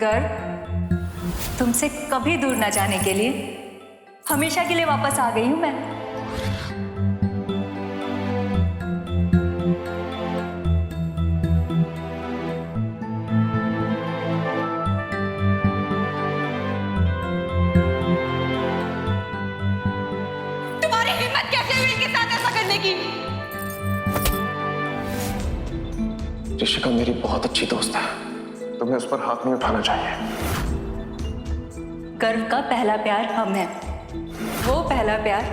गर्व, तुमसे कभी दूर ना जाने के लिए हमेशा के लिए वापस आ गई हूं मैं। तुम्हारी हिम्मत कैसे हुई इनके साथ ऐसा करने की? ऋषिका मेरी बहुत अच्छी दोस्त है, तुम्हें उस पर हाथ नहीं उठाना चाहिए। गर्व का पहला प्यार हम हैं, वो पहला प्यार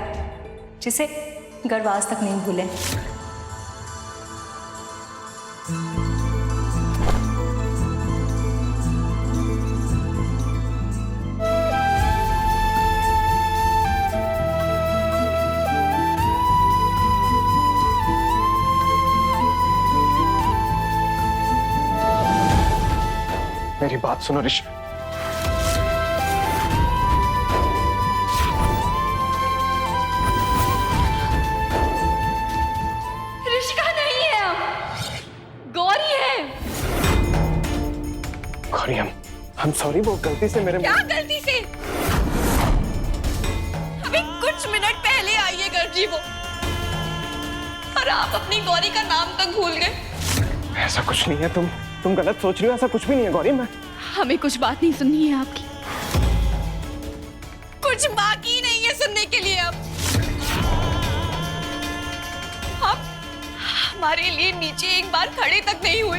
जिसे गर्व आज तक नहीं भूले। मेरी बात सुनो ऋषि। ऋषिका नहीं है, गौरी है। गौरी, हम सॉरी, वो गलती से मेरे क्या गलती से? अभी कुछ मिनट पहले आई है गर्व जी वो, और आप अपनी गौरी का नाम तक भूल गए। ऐसा कुछ नहीं है, तुम गलत सोच रही हो। ऐसा कुछ भी नहीं है गौरी। हमें कुछ बात नहीं सुननी है आपकी, कुछ बाकी नहीं है सुनने के लिए। अब आप हमारे लिए नीचे एक बार खड़े तक नहीं हुए।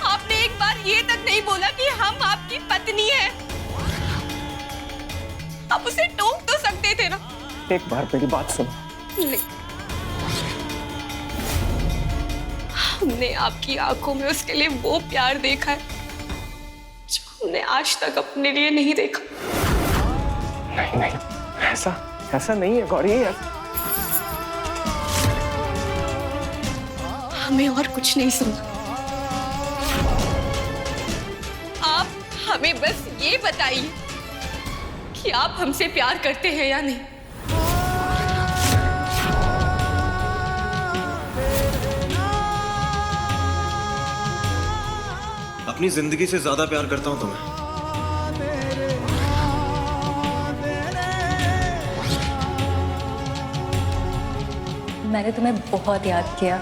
आपने एक बार ये तक नहीं बोला कि हम आपकी पत्नी हैं। आप उसे टोक तो सकते थे ना। एक बार मेरी बात सुनो। नहीं, हमने आपकी आंखों में उसके लिए वो प्यार देखा है जो हमने आज तक अपने लिए नहीं देखा। नहीं नहीं, ऐसा नहीं है गौरी। हमें और कुछ नहीं सुनना। आप हमें बस ये बताइए कि आप हमसे प्यार करते हैं या नहीं। अपनी जिंदगी से ज्यादा प्यार करता हूं तुम्हें। मैंने तुम्हें बहुत याद किया।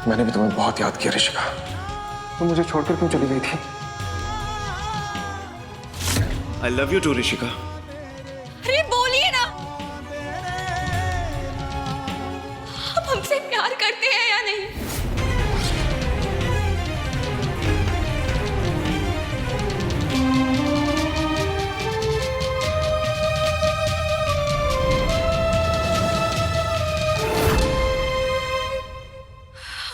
मैंने भी तुम्हें बहुत याद किया ऋषिका। तुम मुझे छोड़कर क्यों चली गई थी? I love you too Rishika. अरे बोलिए ना, आप हमसे प्यार करते हैं या नहीं?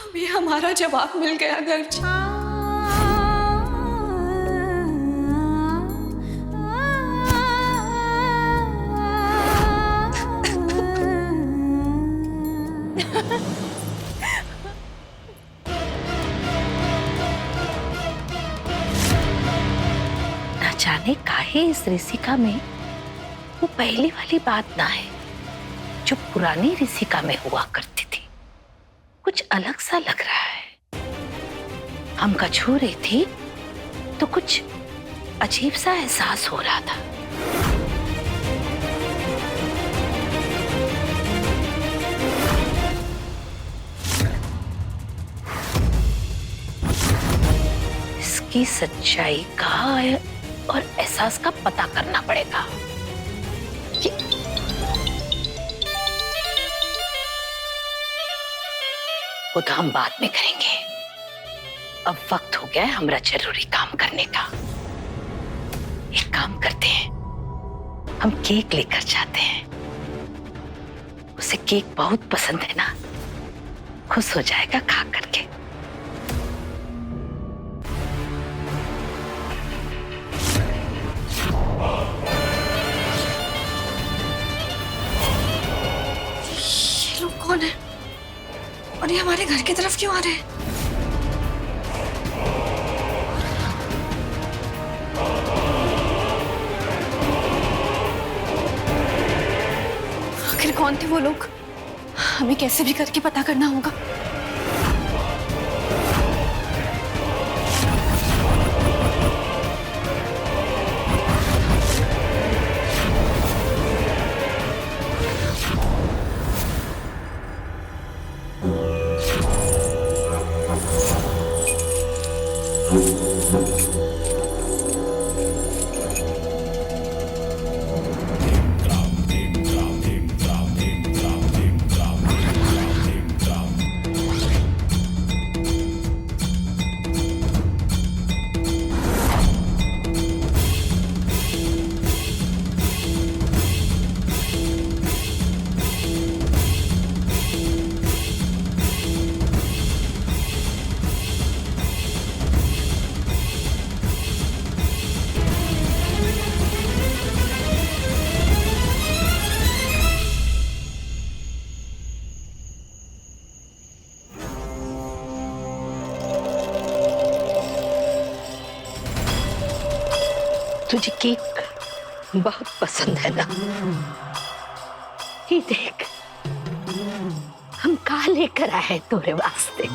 अभी हमारा जवाब मिल गया गर्व जी। न जाने काहे इस ऋषिका में वो पहली वाली बात ना है जो पुरानी ऋषिका में हुआ करती थी। कुछ अलग सा लग रहा है। हमका छू रही थी तो कुछ अजीब सा एहसास हो रहा था। इसकी सच्चाई का और एहसास का पता करना पड़ेगा। वो तो हम बाद में करेंगे। अब वक्त हो गया है हमारा जरूरी काम करने का। एक काम करते हैं, हम केक लेकर जाते हैं। उसे केक बहुत पसंद है ना, खुश हो जाएगा खा करके। ये लोग कौन है और ये हमारे घर की तरफ क्यों आ रहे हैं? आखिर कौन थे वो लोग? हमें कैसे भी करके पता करना होगा। तुझे केक बहुत पसंद है ना? ये देख, हम का लेकर आए तेरे वास्ते।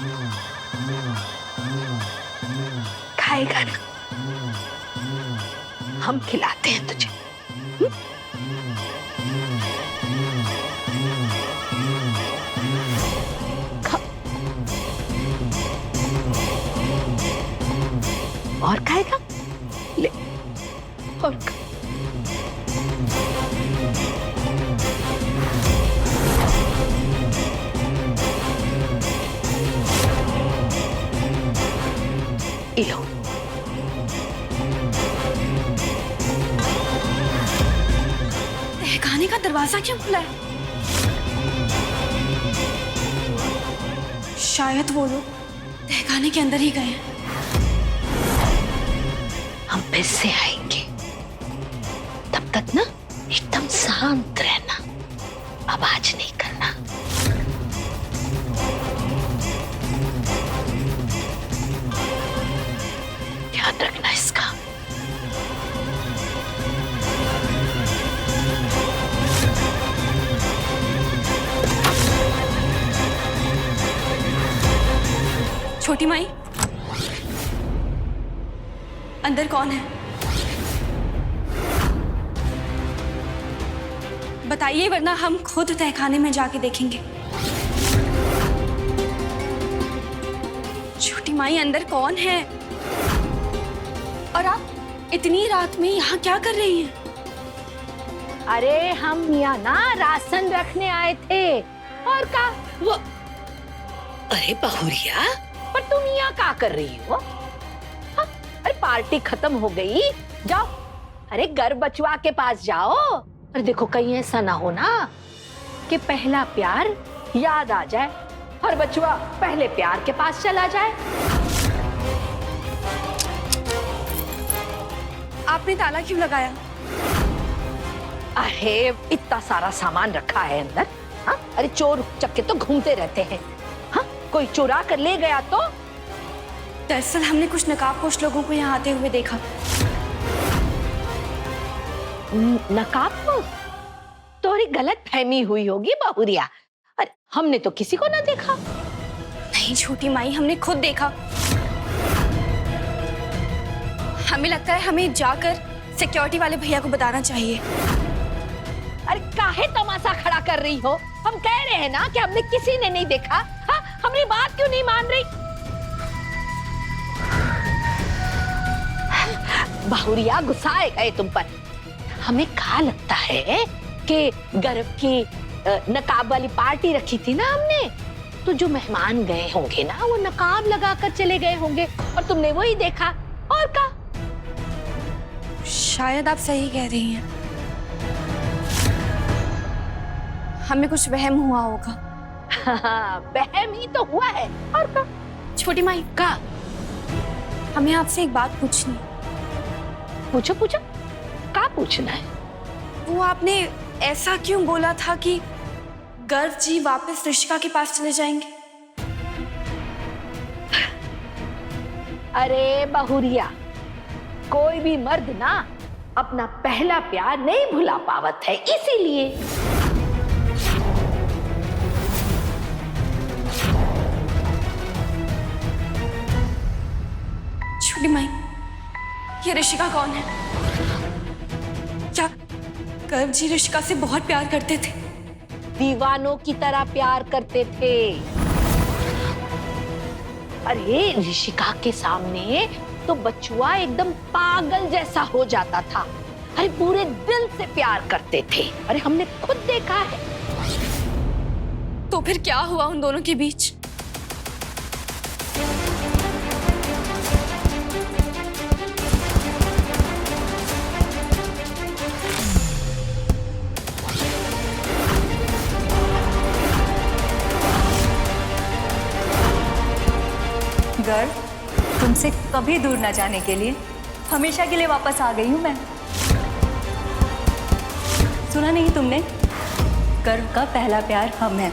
खाएगा ना? हम खिलाते हैं तुझे। खा। और खाएगा? ले और खा। लो। तहखाने का दरवाजा क्यों खुला है? शायद वो लोग तहखाने के अंदर ही गए हैं। हम फिर से आएंगे, तब तक ना एकदम शांत रहना, आवाज नहीं करना। ध्यान रखना इसका। छोटी माई, अंदर कौन है? बताइए, वरना हम खुद तहखाने में जाके देखेंगे। छोटी माई, अंदर कौन है? और आप इतनी रात में यहाँ क्या कर रही हैं? अरे हम यहाँ ना राशन रखने आए थे। और का वो? अरे बहुरिया, पर तुम यहाँ क्या कर रही हो? हाँ? अरे पार्टी खत्म हो गई, जाओ। अरे घर बचवा के पास जाओ। अरे देखो, कहीं ऐसा ना हो ना कि पहला प्यार याद आ जाए और बचवा पहले प्यार के पास चला जाए। आपने ताला क्यों लगाया? अरे इतना सारा सामान रखा है अंदर। हाँ? अरे चोर चक्के तो घूमते रहते हैं। हाँ? कोई चुरा कर ले गया तो? दरअसल हमने कुछ नकाबपोश लोगों को यहाँ आते हुए देखा। नकाबपोश? तोरी गलत फहमी हुई होगी बहुरिया। अरे हमने तो किसी को ना देखा। नहीं छोटी माई, हमने खुद देखा। हमें लगता है हमें जाकर सिक्योरिटी वाले भैया को बताना चाहिए। अरे काहे तमाशा खड़ा कर रही हो? हम कह रहे हैं ना कि हमने किसी ने नहीं देखा। हाँ? हमारी बात क्यों नहीं मान रही? बहुरिया गुस्साए गए तुम पर। हमें कहा लगता है कि गर्व की नकाब वाली पार्टी रखी थी ना हमने, तो जो मेहमान गए होंगे ना वो नकाब लगाकर चले गए होंगे और तुमने वही देखा। और क्या? शायद आप सही कह रही हैं। हमें कुछ वहम हुआ होगा। हाँ, वहम ही तो हुआ है। और क्या? छोटी माई, का हमें आपसे एक बात पूछनी है। पूछो पूछो, क्या पूछना है? वो आपने ऐसा क्यों बोला था कि गर्व जी वापस ऋषिका के पास चले जाएंगे? अरे बहुरिया, कोई भी मर्द ना अपना पहला प्यार नहीं भुला पावत है, इसीलिए। छोटी माई, ये ऋषिका कौन है? क्या गर्व जी ऋषिका से बहुत प्यार करते थे? दीवानों की तरह प्यार करते थे। अरे ऋषिका के सामने तो बचुआ एकदम पागल जैसा हो जाता था। अरे पूरे दिल से प्यार करते थे। अरे हमने खुद देखा है। तो फिर क्या हुआ उन दोनों के बीच? गर्व, तुमसे कभी दूर न जाने के लिए हमेशा के लिए वापस आ गई हूं मैं। सुना नहीं तुमने? गर्व का पहला प्यार हम है।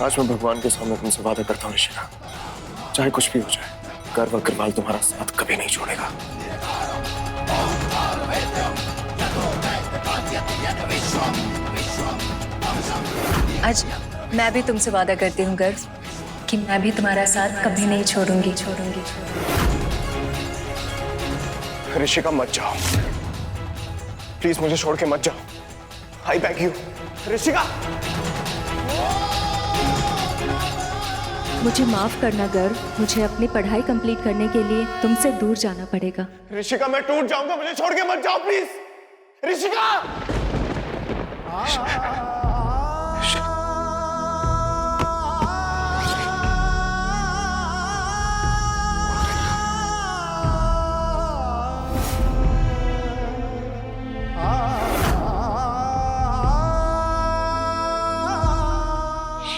आज मैं भगवान के सामने तुमसे वादा करता हूँ ऋषिका, चाहे कुछ भी हो जाए, गर्व अग्रवाल तुम्हारा साथ कभी नहीं छोड़ेगा। आज मैं भी तुमसे वादा करती हूँ गर्व कि मैं भी तुम्हारा साथ कभी नहीं छोड़ूंगी। ऋषिका मत जाओ, प्लीज मुझे छोड़ के मत जाओ। I beg you Rishika. मुझे माफ करना गर्व, मुझे अपनी पढ़ाई कंप्लीट करने के लिए तुमसे दूर जाना पड़ेगा। ऋषिका मैं टूट जाऊंगा, मुझे छोड़ के मत जाओ प्लीज। ऋषिका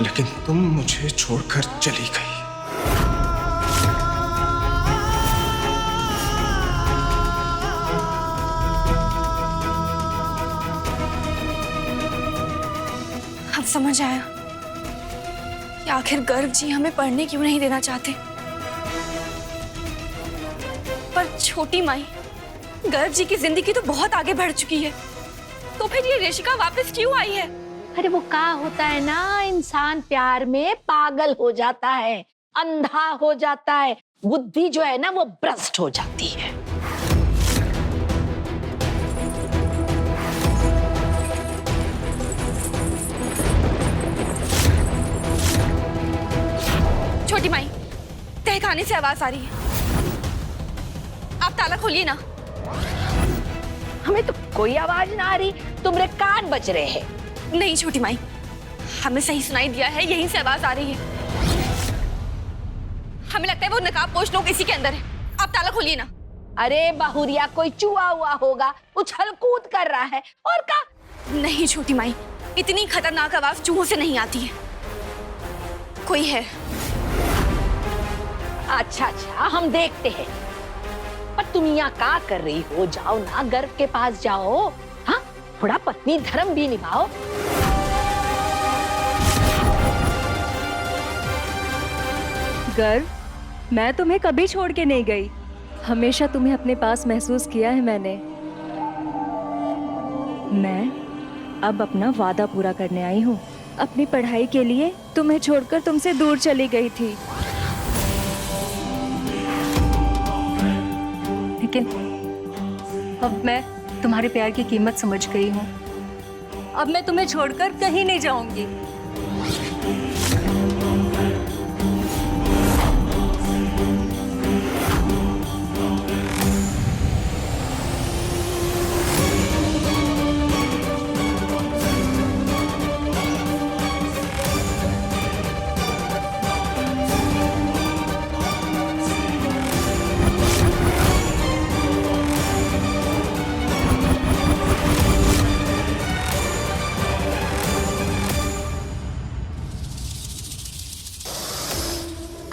लेकिन तुम मुझे छोड़कर चली गई। अब समझ आया कि आखिर गर्व जी हमें पढ़ने क्यों नहीं देना चाहते। पर छोटी माई, गर्व जी की जिंदगी तो बहुत आगे बढ़ चुकी है, तो फिर ये ऋषिका वापस क्यों आई है? अरे वो क्या होता है ना, इंसान प्यार में पागल हो जाता है, अंधा हो जाता है, बुद्धि जो है ना वो भ्रष्ट हो जाती है। छोटी माई, तहखाने से आवाज आ रही है, आप ताला खोलिए ना। हमें तो कोई आवाज ना आ रही, तुम्हारे कान बज रहे हैं। नहीं छोटी माई, हमें सही सुनाई दिया है, यहीं से आवाज आ रही है। हमें लगता है वो नकाबपोश लोग इसी के अंदर है, आप ताला खोलिए ना। अरे बहुरिया, कोई चूहा हुआ होगा, उछल कूद कर रहा है और का। नहीं छोटी माई, इतनी खतरनाक आवाज चूहों से नहीं आती है, कोई है। अच्छा हम देखते हैं। पर तुम यहाँ क्या कर रही हो? जाओ ना गर्व के पास जाओ, हाँ थोड़ा पत्नी धर्म भी निभाओ। गर्व, मैं तुम्हें कभी छोड़ के नहीं गई, हमेशा तुम्हें अपने पास महसूस किया है मैंने। मैं अब अपना वादा पूरा करने आई हूँ। अपनी पढ़ाई के लिए तुम्हें छोड़कर तुमसे दूर चली गई थी, लेकिन अब मैं तुम्हारे प्यार की कीमत समझ गई हूँ। अब मैं तुम्हें छोड़कर कहीं नहीं जाऊंगी।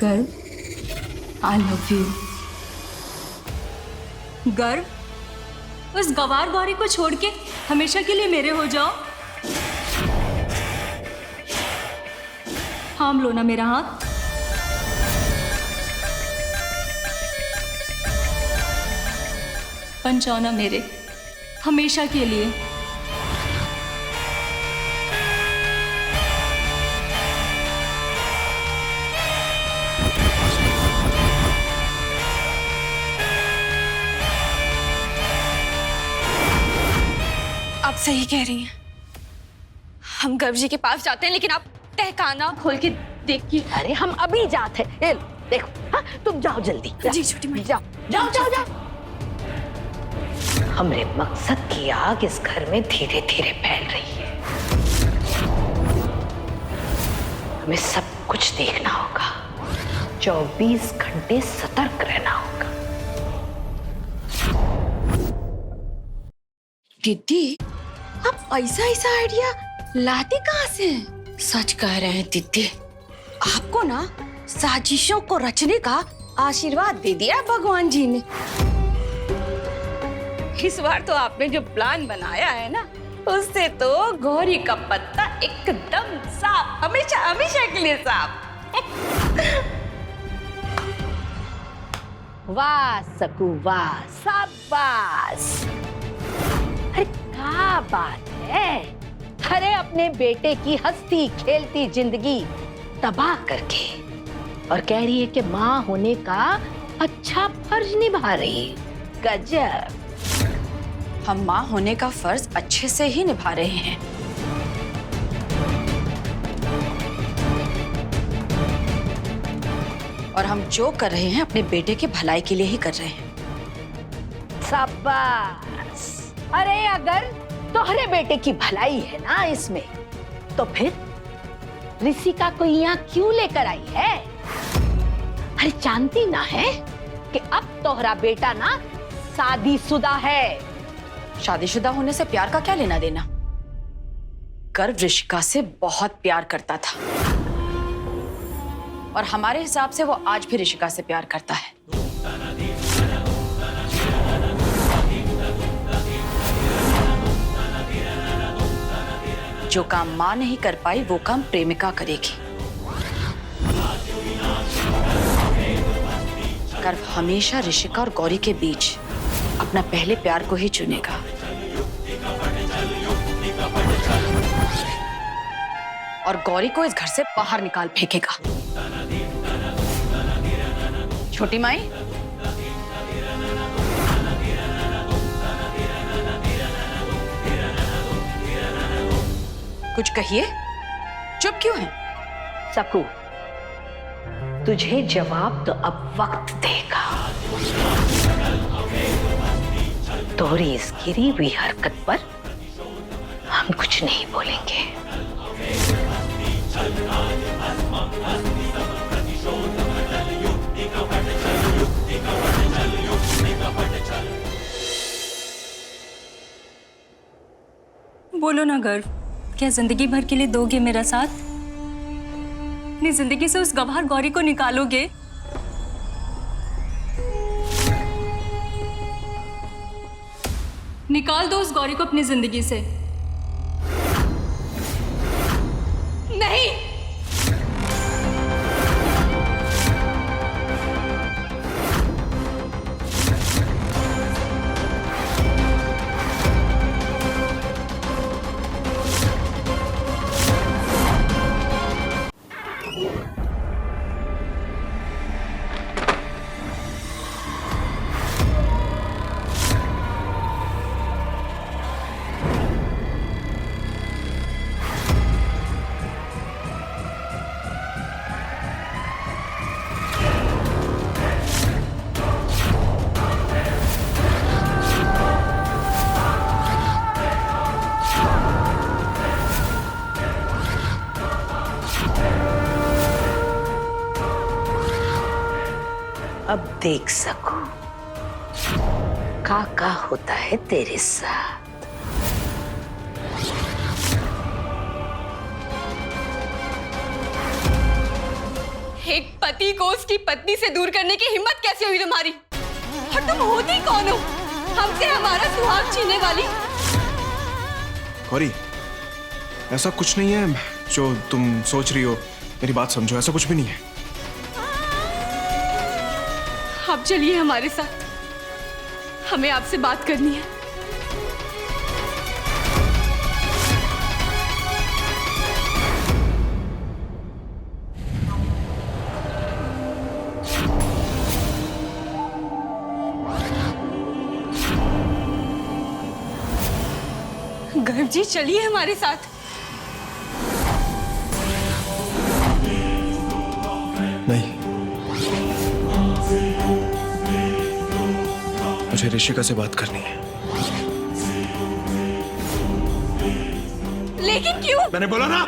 गर्व, आई लव यू। गर्व, उस गवार गौरी को छोड़ के हमेशा के लिए मेरे हो जाओ। थाम लो ना मेरा हाथ। बन जाओ ना मेरे, हमेशा के लिए। आप सही कह रही हैं, हम गर्व जी के पास जाते हैं, लेकिन आप तहखाना खोल के देखिए। अरे हम अभी जाते हैं, देखो हाँ, तुम जाओ जल्दी। जी छोटी माई, जाओ जाओ जाओ जाओ। हमरे मकसद की आग इस घर में धीरे धीरे फैल रही है, हमें सब कुछ देखना होगा, 24 घंटे सतर्क रहना होगा। दीदी, आप ऐसा आइडिया लाते कहाँ से? सच कह रहे हैं दीदी, आपको ना साजिशों को रचने का आशीर्वाद दे दिया भगवान जी ने। इस बार तो आपने जो प्लान बनाया है ना, उससे तो गौरी का पत्ता एकदम साफ, हमेशा हमेशा के लिए साफ। वाह सकू वाह, शाबाश। अरे क्या बात है, अरे अपने बेटे की हंसती खेलती जिंदगी तबाह करके और कह रही है कि माँ होने का अच्छा फर्ज निभा रही है। गजब। हम माँ होने का फर्ज अच्छे से ही निभा रहे हैं। और हम जो कर रहे हैं अपने बेटे के भलाई के लिए ही कर रहे हैं। शाबाश। अरे अगर तोहरे बेटे की भलाई है ना इसमें, तो फिर ऋषिका को यहाँ क्यों लेकर आई है? अरे जानती ना है कि अब तोहरा बेटा ना शादीशुदा है। शादीशुदा होने से प्यार का क्या लेना देना? गर्व ऋषिका से बहुत प्यार करता था और हमारे हिसाब से वो आज भी ऋषिका से प्यार करता है। जो काम माँ नहीं कर पाई वो काम प्रेमिका करेगी। गर्व हमेशा ऋषिका और गौरी के बीच अपना पहले प्यार को ही चुनेगा। और गौरी को इस घर से बाहर निकाल फेंकेगा। छोटी माई, कुछ कहिए, चुप क्यों हैं? सकू, तुझे जवाब तो अब वक्त देगा। तोरी इस गिरी हुई हरकत पर हम कुछ नहीं बोलेंगे। बोलो ना गर्व, क्या जिंदगी भर के लिए दोगे मेरा साथ? अपनी जिंदगी से उस गवार गौरी को निकालोगे? निकाल दो उस गौरी को अपनी जिंदगी से। नहीं, अब देख सकूं का होता है तेरे साथ। एक पति को उसकी पत्नी से दूर करने की हिम्मत कैसे हुई तुम्हारी? और तुम होती कौन हो हमसे हमारा सुहाग छीनने वाली? गौरी, ऐसा कुछ नहीं है जो तुम सोच रही हो। मेरी बात समझो, ऐसा कुछ भी नहीं है। आप चलिए हमारे साथ, हमें आपसे बात करनी है। गर्व जी, चलिए हमारे साथ। नहीं, मुझे ऋषिका से बात करनी है। लेकिन क्यों? मैंने बोला ना,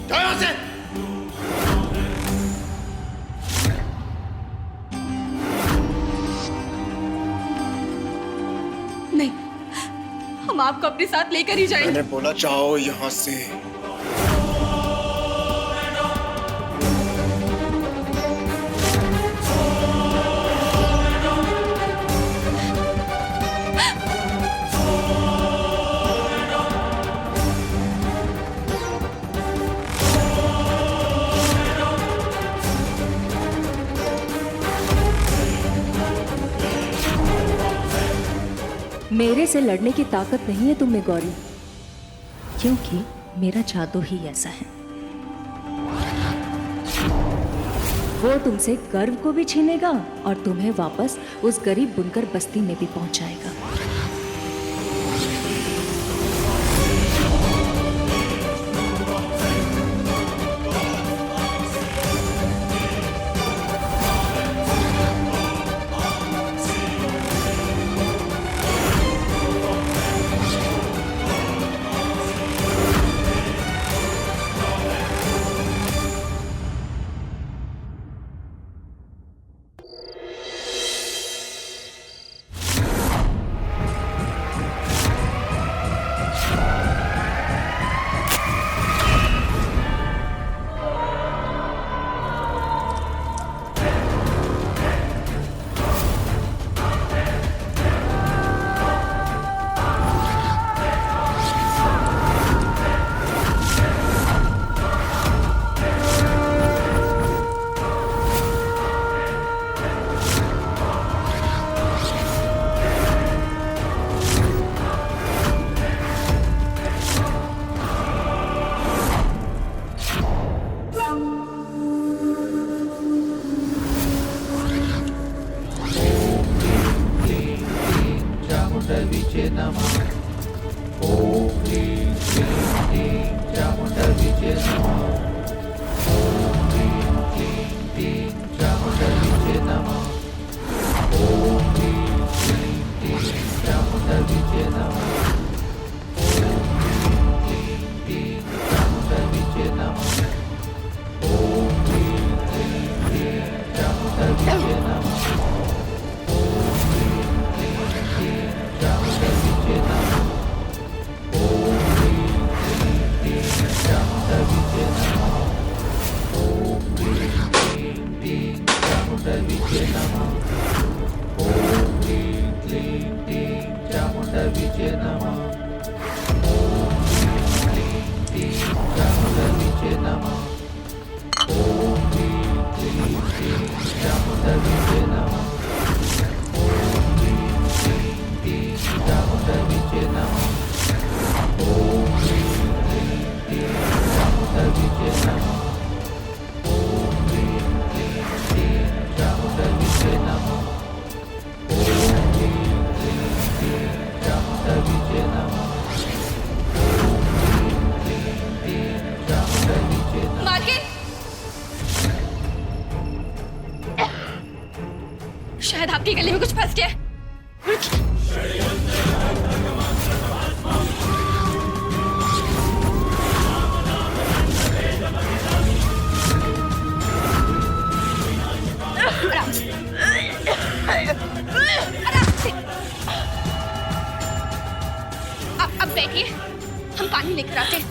जाओ यहाँ से। नहीं, हम आपको अपने साथ लेकर ही जाएंगे। मैंने बोला जाओ यहाँ से। मेरे से लड़ने की ताकत नहीं है तुम में गौरी, क्योंकि मेरा जादू ही ऐसा है। वो तुमसे गर्व को भी छीनेगा और तुम्हें वापस उस गरीब बुनकर बस्ती में भी पहुंचाएगा। शायद आपकी गले में कुछ फंस गया है। आराम से। आराम से। अब बैठिए, हम पानी लेकर आते हैं।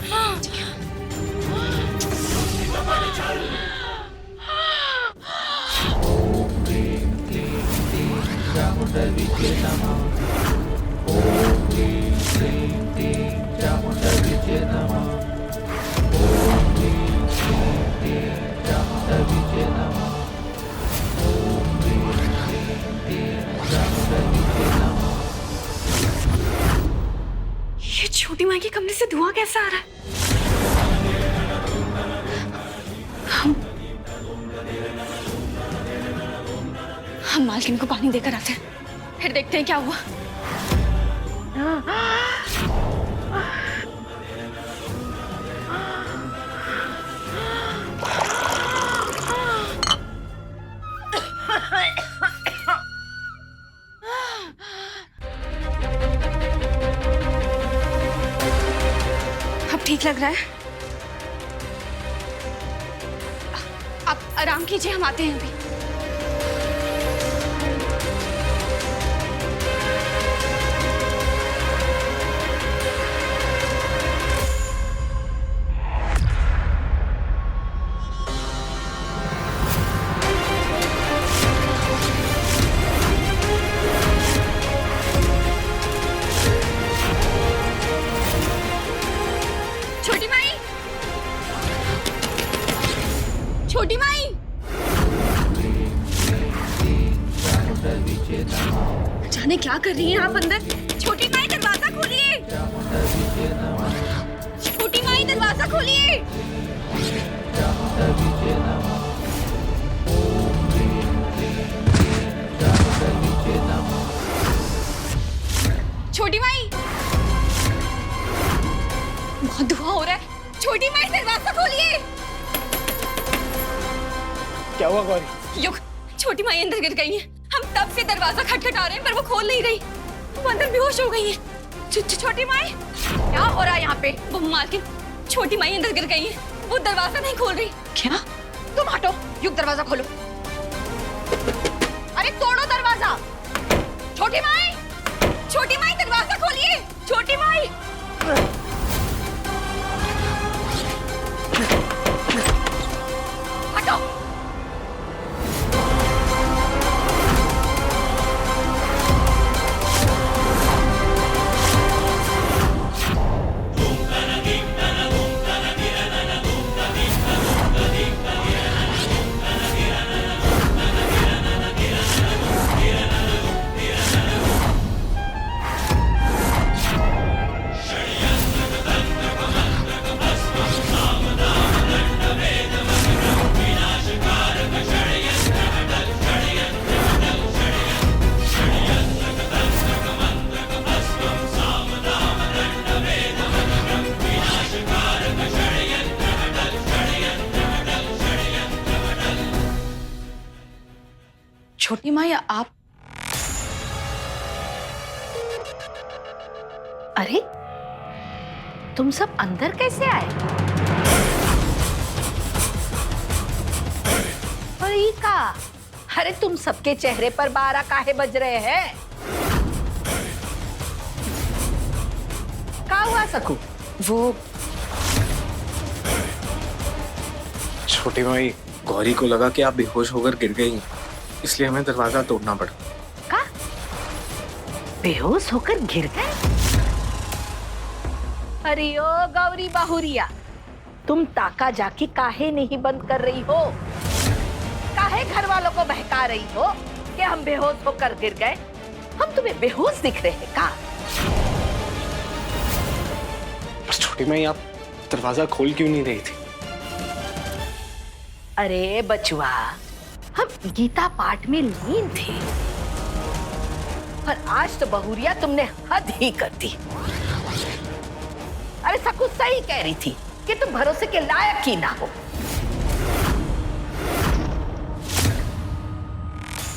ये छोटी माँ के कमरे से धुआं कैसा आ रहा है? हम मालकिन को पानी देकर आते हैं, फिर देखते हैं क्या हुआ। अब ठीक लग रहा है? आप आराम कीजिए, हम आते हैं अभी। छोटी माई, जाने क्या कर रही हैं आप अंदर? छोटी माई। खोलिए। छोटी माई, बहुत धुआं हो रहा है। छोटी माई दरवाजा खोलिए। क्या हुआ गौरी? युग, छोटी माई अंदर गिर गई है। हम तब से दरवाजा खटखटा रहे हैं पर वो खोल नहीं रही। वो अंदर बेहोश हो गई है। छोटी माई, क्या हो रहा है यहाँ पे? वो मालकिन, छोटी माई अंदर गिर गई है। वो दरवाजा नहीं खोल रही। क्या? तुम हटो। युग, दरवाजा खोलो। अरे तोड़ो दरवाजा। छोटी माई, छोटी माई दरवाजा खोलिए। छोटी माई, हटो। छोटी माई, आप? अरे तुम सब अंदर कैसे आए? और ये का? अरे तुम सबके चेहरे पर 12 काहे बज रहे हैं? क्या हुआ सकू? वो छोटी माई, गौरी को लगा कि आप बेहोश होकर गिर गई, इसलिए हमें दरवाजा तोड़ना पड़ा। का? बेहोश होकर गिर गए? अरे ओ गौरी बहुरिया, तुम ताका जाकी काहे नहीं बंद कर रही हो? काहे घर वालों को बहका रही हो कि हम बेहोश होकर गिर गए? हम तुम्हें बेहोश दिख रहे हैं का? बस छोटी माई, आप दरवाजा खोल क्यों नहीं रही थी? अरे बचुआ, हम गीता पाठ में लीन थे। पर आज तो बहुरिया तुमने हद ही कर दी। अरे सकू सही कह रही थी कि तुम भरोसे के लायक ही ना हो।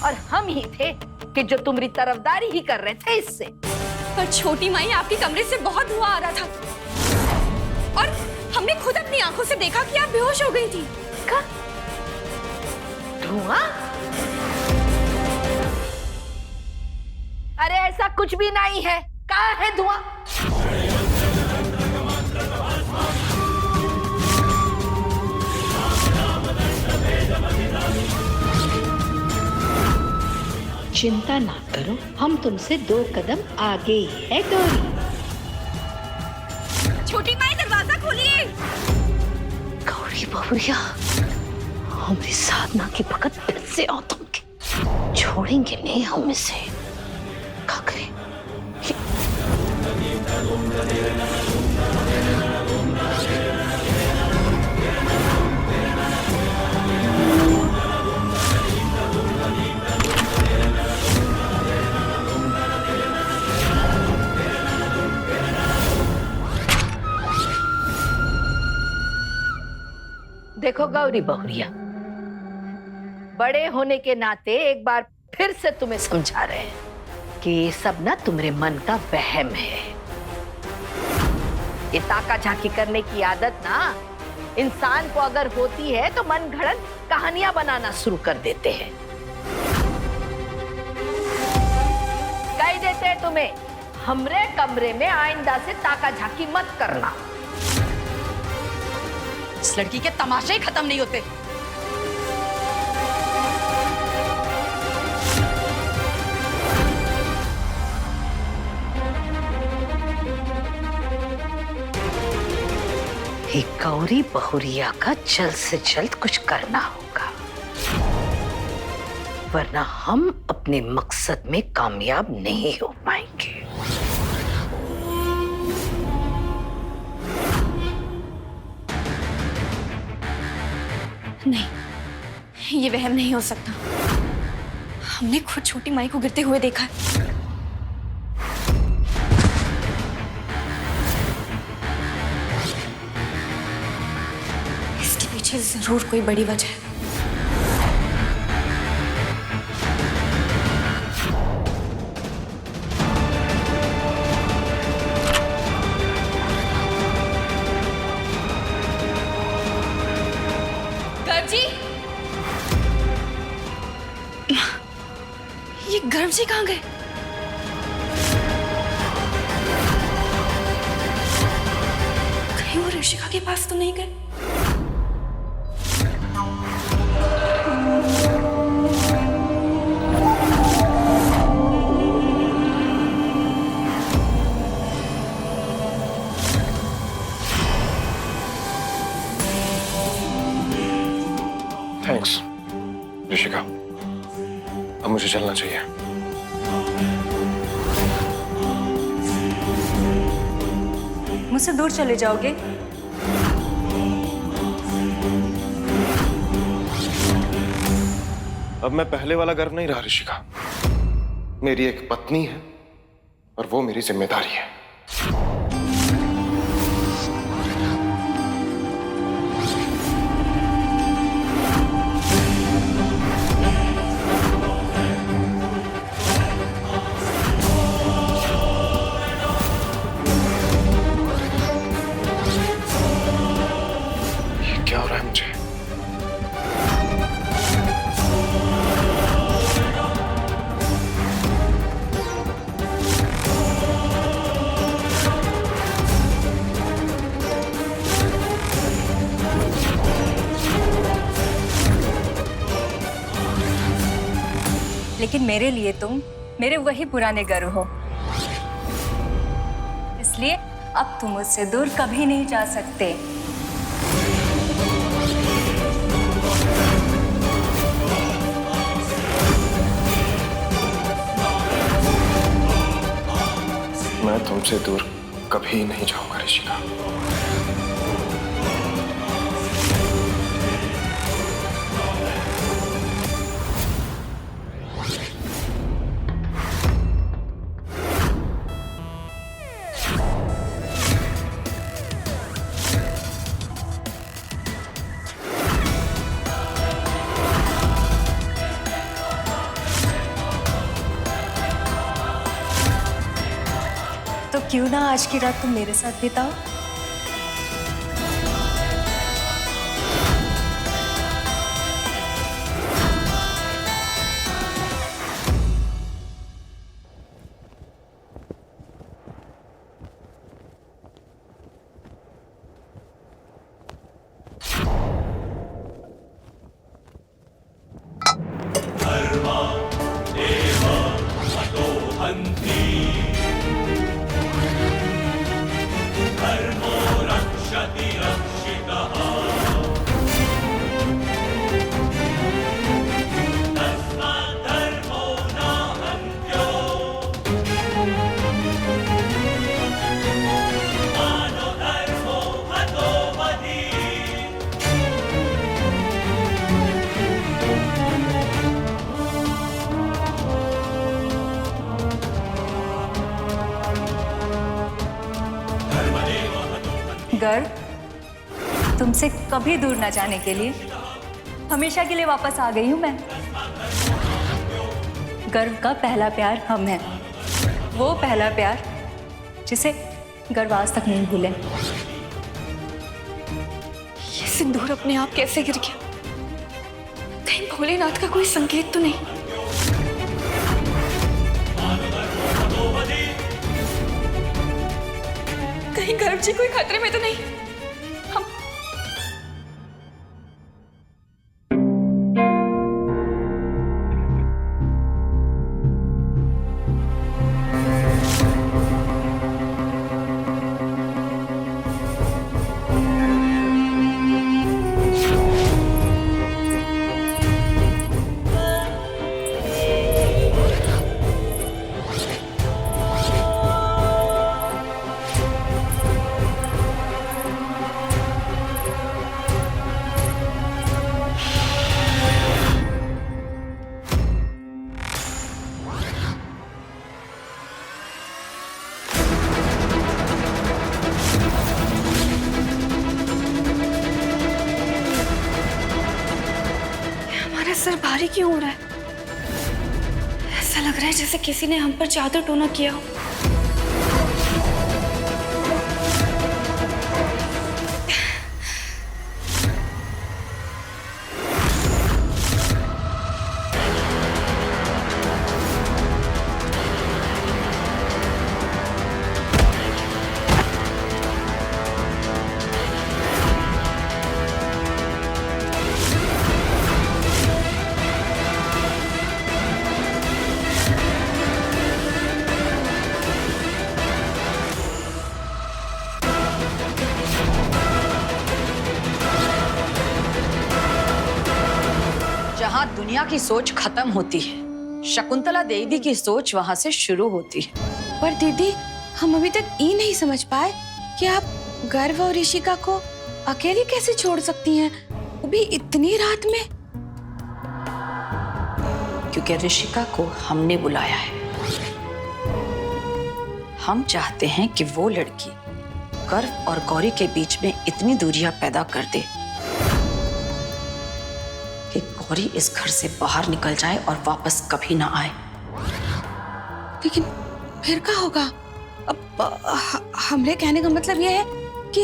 और हम ही थे कि जो तुम्हारी तरफदारी ही कर रहे थे इससे। पर छोटी माई, आपके कमरे से बहुत धुआं आ रहा था और हमने खुद अपनी आंखों से देखा कि आप बेहोश हो गई थी। का? धुआं? अरे ऐसा कुछ भी नहीं है। कहाँ है धुआं? चिंता ना करो, हम तुमसे 2 कदम आगे ही है गौरी। छोटी माई, दरवाजा खोलिए। गौरी बहुरिया, हमारी साधना की भगत फिर से औतम के छोड़ेंगे नहीं हम इसे। क्या करें? देखो गौरी बहुरिया, बड़े होने के नाते एक बार फिर से तुम्हें समझा रहे हैं कि ये सब ना तुम्हारे मन का वहम है। ये ताका झाकी करने की आदत ना इंसान को अगर होती है तो मन घड़न कहानियां बनाना शुरू कर देते हैं। कह देते हैं तुम्हें, हमरे कमरे में आइंदा से ताका झाकी मत करना। इस लड़की के तमाशे ही खत्म नहीं होते। ये गौरी बहुरिया का जल्द से जल्द कुछ करना होगा, वरना हम अपने मकसद में कामयाब नहीं हो पाएंगे। ये वहम नहीं हो सकता। हमने खुद छोटी माई को गिरते हुए देखा है। इसके पीछे जरूर कोई बड़ी वजह है। ये गर्व जी कहाँ गए? कहीं वो ऋषिका के पास तो नहीं गए? थैंक्स ऋषिका, अब मुझे चलना चाहिए। मुझसे दूर चले जाओगे? अब मैं पहले वाला गर्व नहीं रहा ऋषिका। मेरी एक पत्नी है और वो मेरी जिम्मेदारी है। क्या हो रहा है मुझे? लेकिन मेरे लिए तुम मेरे वही पुराने गर्व हो, इसलिए अब तुम मुझसे दूर कभी नहीं जा सकते। मैं तुमसे दूर कभी नहीं जाऊंगा ऋषिका। तो क्यों ना आज की रात तुम मेरे साथ बिताओ? गर्व, तुमसे कभी दूर ना जाने के लिए हमेशा के लिए वापस आ गई हूं मैं। गर्व का पहला प्यार हम है, वो पहला प्यार जिसे गर्व आज तक नहीं भूले। ये सिंदूर अपने आप कैसे गिर गया? कहीं भोलेनाथ का कोई संकेत तो नहीं? कहीं गर्व जी कोई खतरे में तो नहीं? हम भारी क्यों हो रहा है? ऐसा लग रहा है जैसे किसी ने हम पर जादू टोना किया हो। जहां दुनिया की सोच खत्म होती है, शकुंतला देवी की सोच वहां से शुरू होती है। पर दीदी, हम अभी तक ये नहीं समझ पाए कि आप गर्व और ऋषिका को अकेली कैसे छोड़ सकती हैं, वो भी इतनी रात में। क्योंकि ऋषिका को हमने बुलाया है। हम चाहते हैं कि वो लड़की गर्व और गौरी के बीच में इतनी दूरियां पैदा कर दे कि गौरी इस घर से बाहर निकल जाए और वापस कभी ना आए। लेकिन फिर क्या होगा? अब हमरे कहने का मतलब ये है कि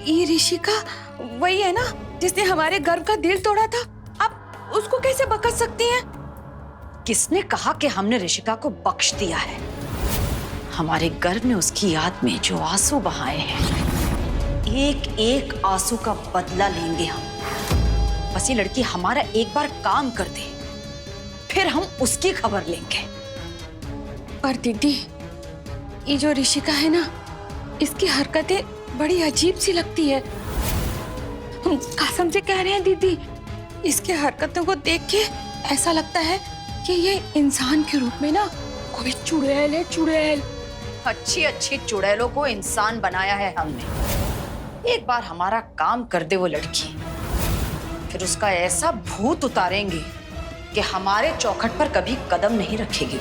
ये ऋषिका वही है ना जिसने हमारे गर्व का दिल तोड़ा था। आप उसको कैसे बख्श सकती हैं? किसने कहा कि हमने ऋषिका को बख्श दिया है? हमारे गर्व ने उसकी याद में जो आंसू बहाए हैं, एक एक आंसू का बदला लेंगे हम। बस ये लड़की हमारा एक बार काम कर दे, फिर हम उसकी खबर लेंगे। पर दीदी, ये जो ऋषिका है ना, इसकी हरकतें बड़ी अजीब सी लगती है। हम कसम से कह रहे हैं दीदी, इसके हरकतों को देख के ऐसा लगता है कि ये इंसान के रूप में ना कोई चुड़ैल है, चुड़ैल। अच्छी अच्छी चुड़ैलों को इंसान बनाया है हमने। एक बार हमारा काम कर दे वो लड़की, फिर उसका ऐसा भूत उतारेंगे कि हमारे चौखट पर कभी कदम नहीं रखेगी।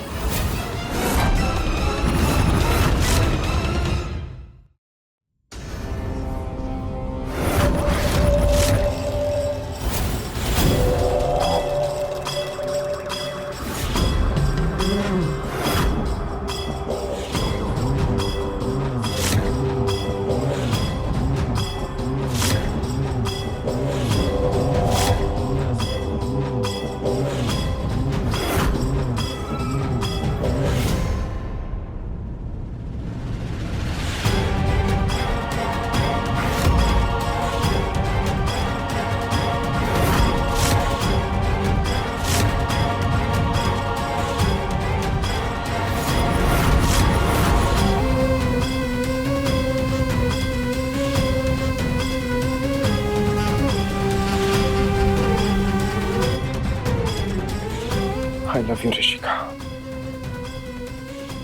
I love you, Rishika.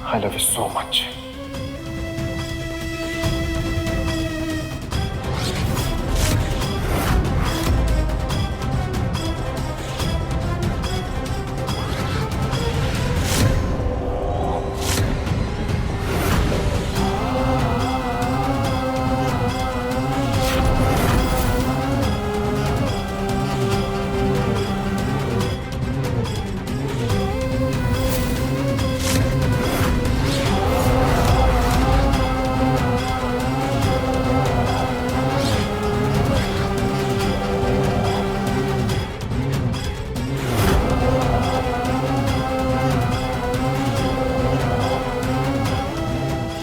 I love you so much.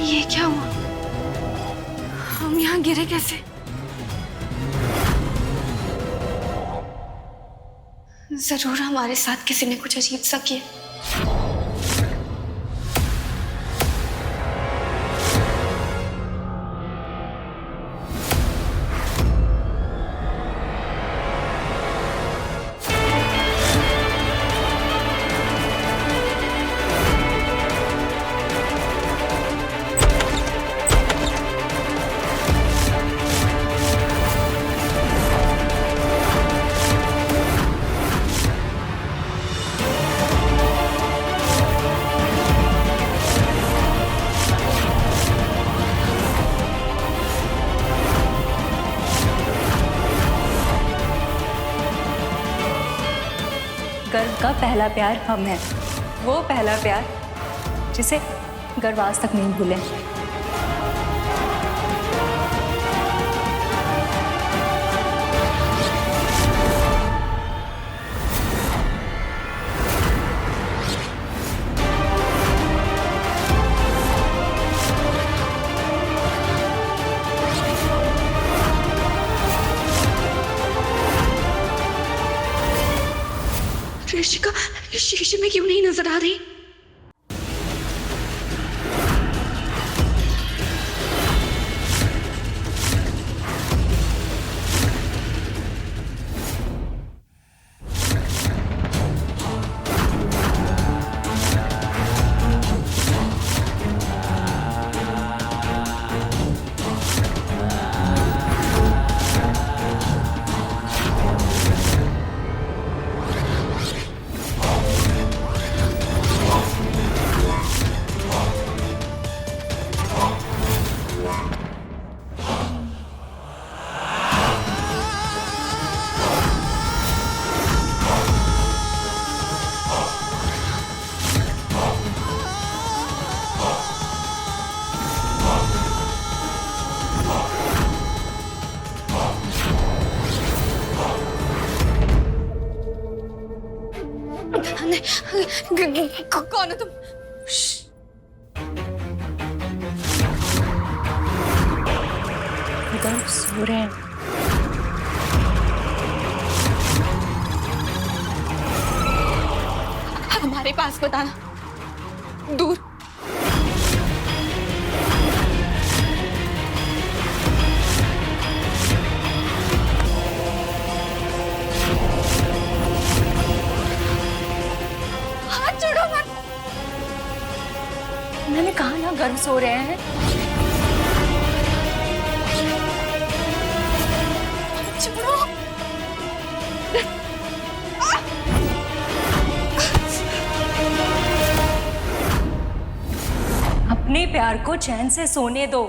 ये क्या हुआ? हम यहाँ गिरे कैसे? जरूर हमारे साथ किसी ने कुछ अजीब सा किया। गर्व का पहला प्यार हम हैं, वो पहला प्यार जिसे गर्व आज तक नहीं भूले। ऋषिका शीशे में क्यों नहीं नजर आ रही? कौन हो तुम? गर्व सो रहे हैं। हमारे पास बताना, दूर। हाथ छोड़ो मत। मैंने कहा ना गर्व सो रहे हैं। छोड़ो। अपने प्यार को चैन से सोने दो।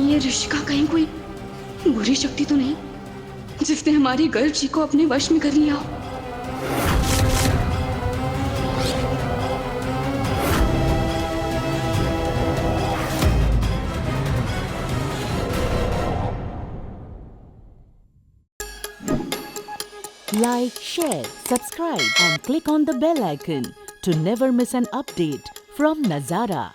ये ऋषिका कहीं कोई बुरी शक्ति तो नहीं जिसने हमारी गर्भ जी को अपने वश में कर लिया हो? Like, share, subscribe and click on the bell icon to never miss an update from Nazara.